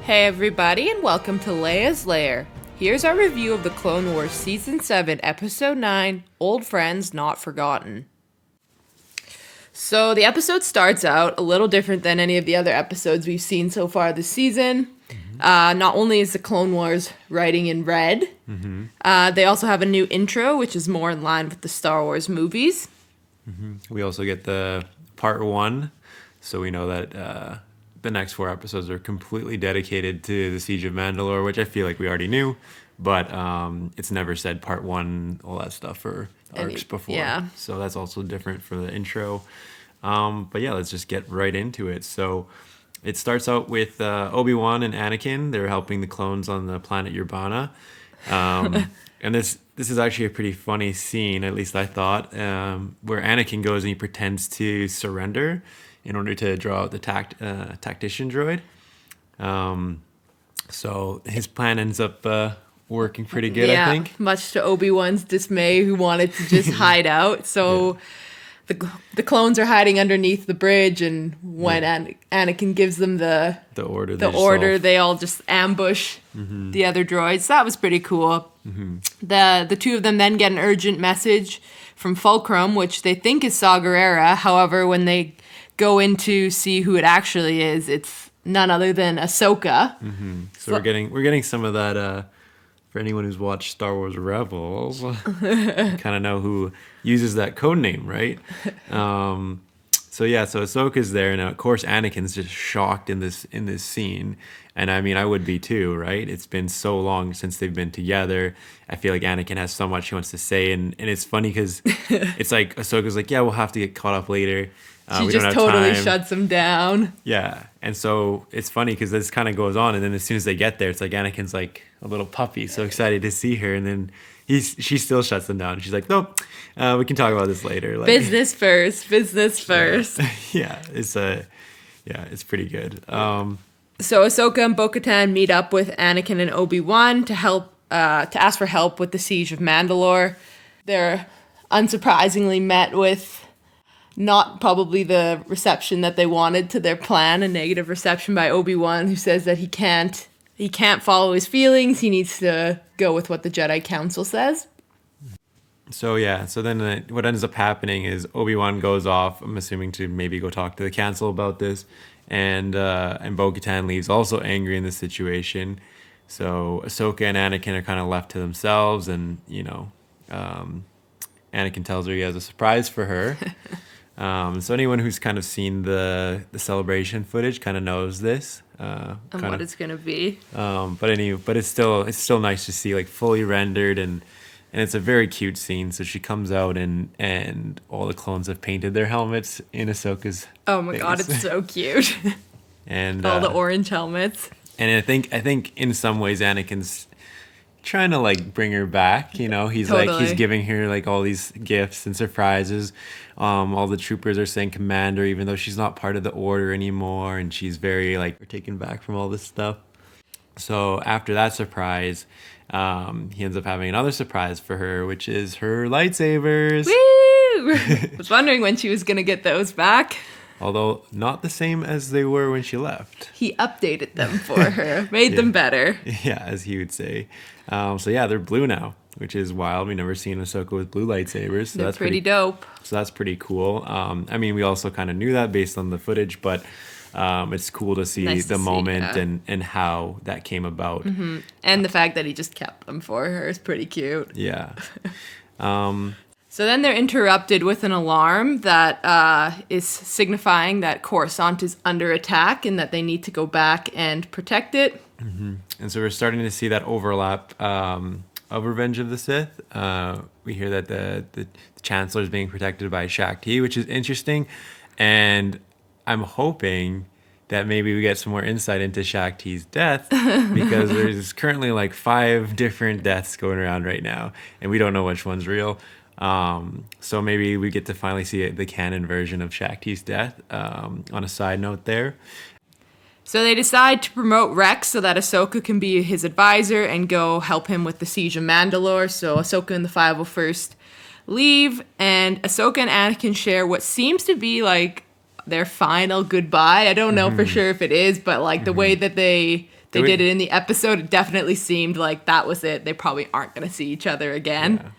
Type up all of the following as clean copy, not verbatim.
Hey everybody, and welcome to Leia's Lair. Here's our review of the Clone Wars Season 7, Episode 9, Old Friends Not Forgotten. So the episode starts out a little different than any of the other episodes we've seen so far this season. Not only is the Clone Wars writing in red, they also have a new intro, which is more in line with the Star Wars movies. We also get the part 1, so we know that the next 4 episodes are completely dedicated to the Siege of Mandalore, which I feel like we already knew, but it's never said part 1, all that stuff for arcs before. Yeah. So that's also different for the intro. But yeah, let's just get right into it. So it starts out with Obi-Wan and Anakin. They're helping the clones on the planet Urbana. And this is actually a pretty funny scene, at least I thought, where Anakin goes and he pretends to surrender in order to draw out the tactician droid. So his plan ends up working pretty good, I think. Much to Obi-Wan's dismay, who wanted to just hide out. So the clones are hiding underneath the bridge, and when Anakin gives them the order, they all just ambush the other droids. That was pretty cool. The two of them then get an urgent message from Fulcrum, which they think is Saw Gerrera. However, when they go in to see who it actually is, it's none other than Ahsoka. So we're getting some of that. For anyone who's watched Star Wars Rebels, kind of know who uses that code name, right? So Ahsoka's there, and of course Anakin's just shocked in this scene, and I mean I would be too, right? It's been so long since they've been together. I feel like Anakin has so much he wants to say, and it's funny because it's like Ahsoka's like, yeah, we'll have to get caught up later. She just totally shuts him down. Yeah, and so it's funny because this kind of goes on, and then as soon as they get there, it's like Anakin's like a little puppy, so excited to see her, and then she still shuts them down. She's like, nope, we can talk about this later. Like, business first. Yeah, it's pretty good. So Ahsoka and Bo-Katan meet up with Anakin and Obi-Wan to ask for help with the Siege of Mandalore. They're unsurprisingly met with not probably the reception that they wanted to their plan, a negative reception by Obi-Wan, who says that he can't follow his feelings. He needs to go with what the Jedi Council says. So then what ends up happening is Obi-Wan goes off, I'm assuming to maybe go talk to the council about this, and Bo-Katan leaves also angry in this situation. So Ahsoka and Anakin are kind of left to themselves, and Anakin tells her he has a surprise for her. So anyone who's kind of seen the celebration footage kind of knows this. And what it's gonna be. But it's still nice to see, like, fully rendered, and it's a very cute scene. So she comes out and all the clones have painted their helmets in Ahsoka's Oh my face. god, it's so cute. And all the orange helmets. And I think in some ways Anakin's trying to like bring her back, he's Totally. like he's giving her like all these gifts and surprises. All the troopers are saying commander, even though she's not part of the order anymore, and she's very like taken back from all this stuff. So after that surprise, he ends up having another surprise for her, which is her lightsabers. Woo! I was wondering when she was gonna get those back. Although not the same as they were when she left. He updated them for her, made them better. Yeah, as he would say. They're blue now, which is wild. We've never seen Ahsoka with blue lightsabers. So They're that's pretty dope. So that's pretty cool. We also kind of knew that based on the footage, but it's cool to see the moment and how that came about. And the fact that he just kept them for her is pretty cute. Yeah. So then they're interrupted with an alarm that is signifying that Coruscant is under attack and that they need to go back and protect it. And so we're starting to see that overlap of Revenge of the Sith. We hear that the Chancellor is being protected by Shaak Ti, which is interesting. And I'm hoping that maybe we get some more insight into Shaak Ti's death, because there's currently like 5 different deaths going around right now, and we don't know which one's real. So maybe we get to finally see the canon version of Shaak Ti's death. On a side note there. So they decide to promote Rex so that Ahsoka can be his advisor and go help him with the Siege of Mandalore. So Ahsoka and the 501st leave, and Ahsoka and Anakin share what seems to be like their final goodbye. I don't know for sure if it is, but like the way that they they did it in the episode, it definitely seemed like that was it. They probably aren't going to see each other again. Yeah.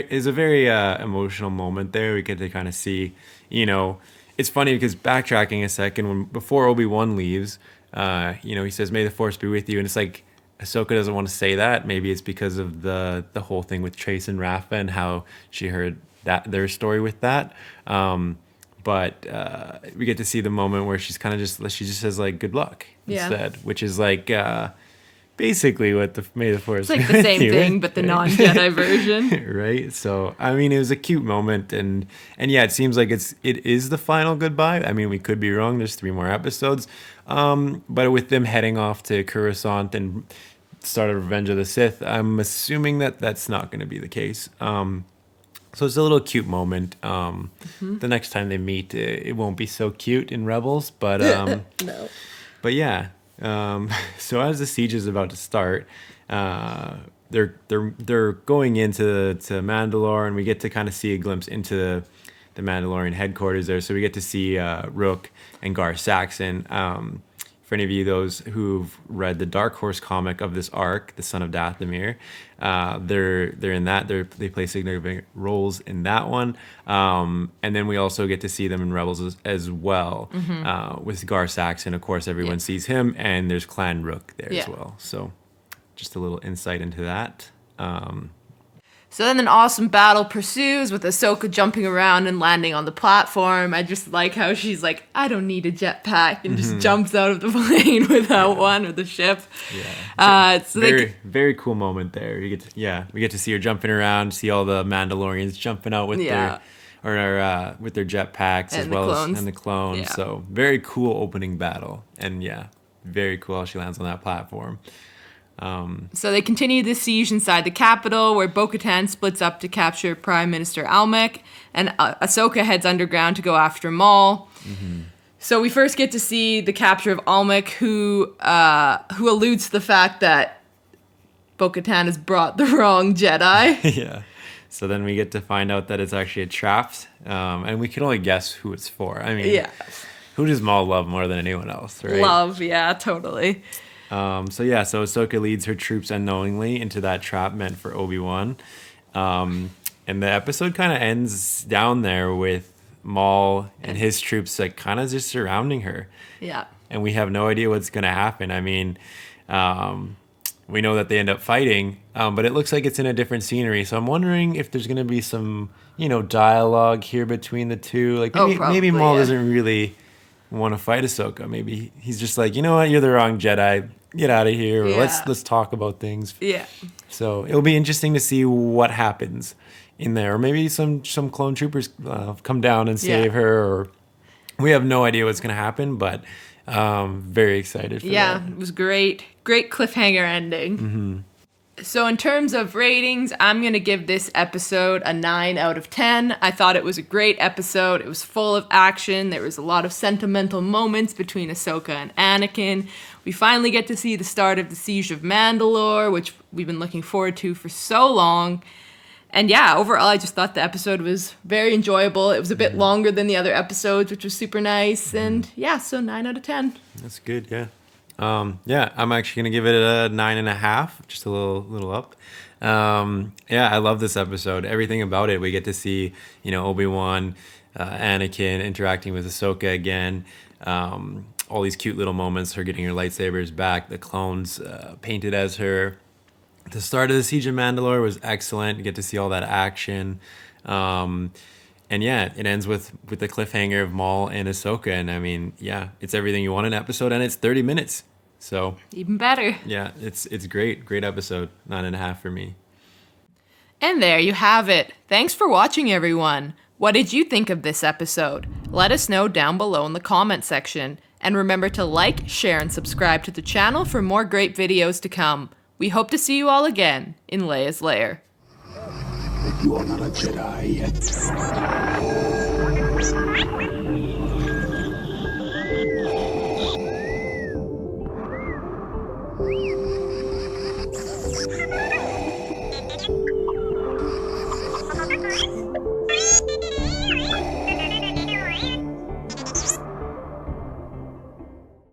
Is a very emotional moment there. We get to kind of see, it's funny because backtracking a second, before Obi-Wan leaves, he says, "May the Force be with you," and it's like Ahsoka doesn't want to say that. Maybe it's because of the whole thing with Trace and Rafa and how she heard their story with that. But we get to see the moment where she just says like "good luck" instead, which is like basically what the May the Force. It's like the same thing, but the non-Jedi version, right? So I mean, it was a cute moment, and yeah, it seems like it is the final goodbye. I mean, we could be wrong. There's 3 more episodes, but with them heading off to Coruscant and start of Revenge of the Sith, I'm assuming that that's not going to be the case. So it's a little cute moment. The next time they meet, it won't be so cute in Rebels, but no. But yeah. So as the siege is about to start, they're going into Mandalore, and we get to kind of see a glimpse into the Mandalorian headquarters there. So we get to see Rook and Gar Saxon. For any of you those who've read the Dark Horse comic of this arc, The Son of Dathomir, they're in that. They play significant roles in that one. And then we also get to see them in Rebels as well. With Gar Saxon, of course, everyone sees him, and there's Clan Rook there as well. So just a little insight into that. So then an awesome battle pursues with Ahsoka jumping around and landing on the platform. I just like how she's like, I don't need a jetpack, and just jumps out of the plane without one, or the ship. Yeah. So very cool moment there. We get to see her jumping around, see all the Mandalorians jumping out with their jetpacks, as well as the clones. Yeah. So very cool opening battle, and very cool how she lands on that platform. So they continue the siege inside the capital, where Bo-Katan splits up to capture Prime Minister Almec, and Ahsoka heads underground to go after Maul. So we first get to see the capture of Almec, who alludes to the fact that Bo-Katan has brought the wrong Jedi. Yeah. So then we get to find out that it's actually a trap, and we can only guess who it's for. I mean, who does Maul love more than anyone else, right? Love, yeah, totally. So Ahsoka leads her troops unknowingly into that trap meant for Obi-Wan. And the episode kind of ends down there with Maul and his troops like kind of just surrounding her. Yeah. And we have no idea what's going to happen. I mean, we know that they end up fighting, but it looks like it's in a different scenery. So I'm wondering if there's going to be some, dialogue here between the two. Like maybe Maul doesn't really want to fight Ahsoka. Maybe he's just like, you know what, you're the wrong Jedi. Get out of here. Or let's talk about things. Yeah. So it'll be interesting to see what happens in there. Or maybe some clone troopers come down and save her. Or we have no idea what's going to happen, but very excited for that. Yeah, it was great. Great cliffhanger ending. So in terms of ratings, I'm going to give this episode a 9 out of 10. I thought it was a great episode. It was full of action. There was a lot of sentimental moments between Ahsoka and Anakin. We finally get to see the start of the Siege of Mandalore, which we've been looking forward to for so long. And overall, I just thought the episode was very enjoyable. It was a bit longer than the other episodes, which was super nice. And so 9 out of 10. That's good, yeah. I'm actually gonna give it a 9.5, just a little up. I love this episode. Everything about it. We get to see, Obi-Wan, Anakin interacting with Ahsoka again. All these cute little moments. Her getting her lightsabers back. The clones painted as her. The start of the Siege of Mandalore was excellent. You get to see all that action. And it ends with the cliffhanger of Maul and Ahsoka. And I mean, it's everything you want in an episode, and it's 30 minutes. So even better. Yeah, it's great. Great episode. 9.5 for me. And there you have it. Thanks for watching, everyone. What did you think of this episode? Let us know down below in the comment section. And remember to like, share, and subscribe to the channel for more great videos to come. We hope to see you all again in Leia's Lair. You are not a Jedi yet.